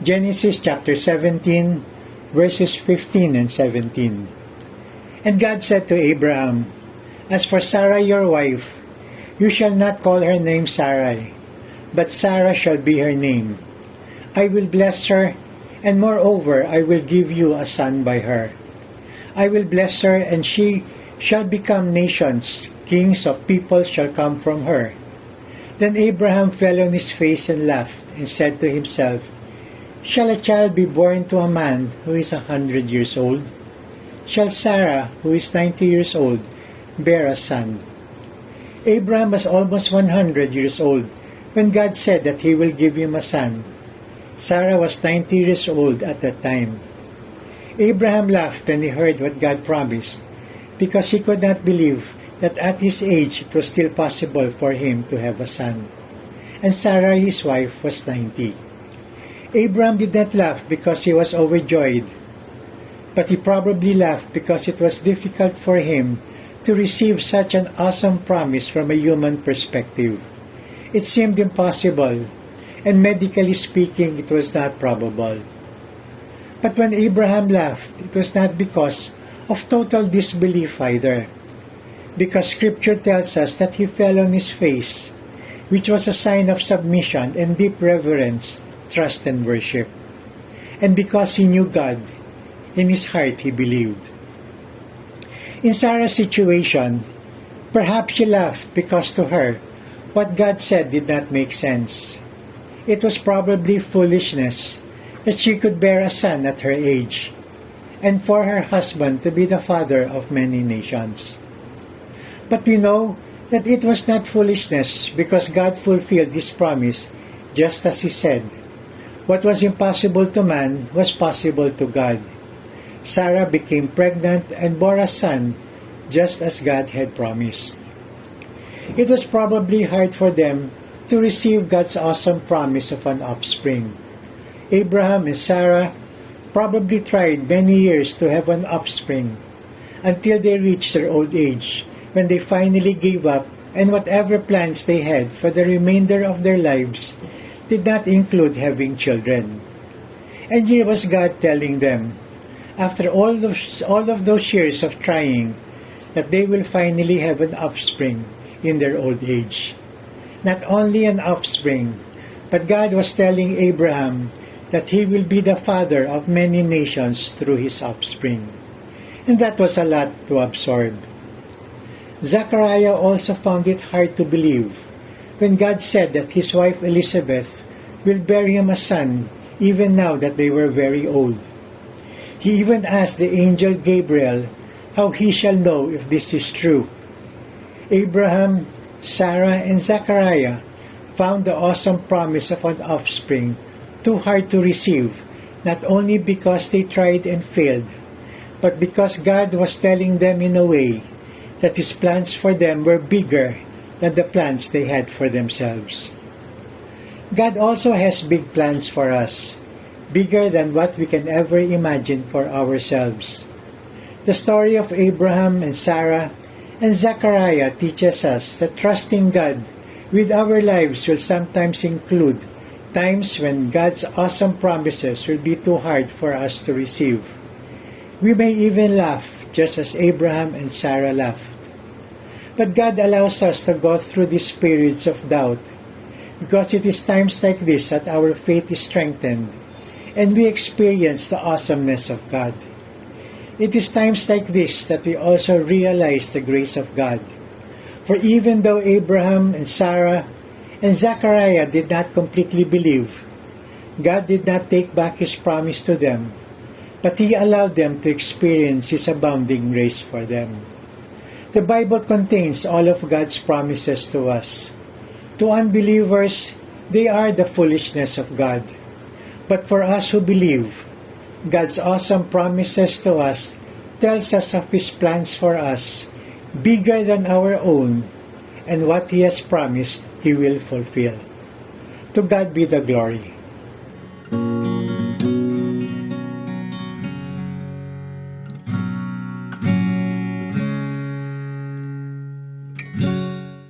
Genesis chapter 17, verses 15 and 17. And God said to Abraham, As for Sarah your wife, you shall not call her name Sarai, but Sarah shall be her name. I will bless her, and moreover I will give you a son by her. I will bless her, and she shall become nations, kings of peoples shall come from her. Then Abraham fell on his face and laughed, and said to himself, Shall a child be born to a man who is 100 years old? Shall Sarah, who is 90 years old, bear a son? Abraham was almost 100 years old when God said that he will give him a son. Sarah was 90 years old at that time. Abraham laughed when he heard what God promised, because he could not believe that at his age it was still possible for him to have a son. And Sarah, his wife, was 90. Abraham did not laugh because he was overjoyed, but he probably laughed because it was difficult for him to receive such an awesome promise from a human perspective. It seemed impossible, and medically speaking, it was not probable. But when Abraham laughed, it was not because of total disbelief either, because Scripture tells us that he fell on his face, which was a sign of submission and deep reverence, trust and worship. And because he knew God, in his heart he believed. In Sarah's situation, perhaps she laughed because to her, what God said did not make sense. It was probably foolishness that she could bear a son at her age, and for her husband to be the father of many nations. But we know that it was not foolishness because God fulfilled his promise just as he said. What was impossible to man was possible to God. Sarah became pregnant and bore a son just as God had promised. It was probably hard for them to receive God's awesome promise of an offspring. Abraham and Sarah probably tried many years to have an offspring until they reached their old age, when they finally gave up, and whatever plans they had for the remainder of their lives did not include having children. And here was God telling them, after all of those years of trying, that they will finally have an offspring in their old age. Not only an offspring, but God was telling Abraham that he will be the father of many nations through his offspring. And that was a lot to absorb. Zechariah also found it hard to believe when God said that his wife Elizabeth will bear him a son even now that they were very old. He even asked the angel Gabriel how he shall know if this is true. Abraham, Sarah, and Zechariah found the awesome promise of an offspring too hard to receive, not only because they tried and failed, but because God was telling them in a way that his plans for them were bigger than the plans they had for themselves. God also has big plans for us, bigger than what we can ever imagine for ourselves. The story of Abraham and Sarah and Zechariah teaches us that trusting God with our lives will sometimes include times when God's awesome promises will be too hard for us to receive. We may even laugh just as Abraham and Sarah laughed. But God allows us to go through these periods of doubt because it is times like this that our faith is strengthened and we experience the awesomeness of God. It is times like this that we also realize the grace of God. For even though Abraham and Sarah and Zechariah did not completely believe, God did not take back his promise to them, but he allowed them to experience his abounding grace for them. The Bible contains all of God's promises to us. To unbelievers, they are the foolishness of God. But for us who believe, God's awesome promises to us tells us of his plans for us, bigger than our own, and what he has promised he will fulfill. To God be the glory.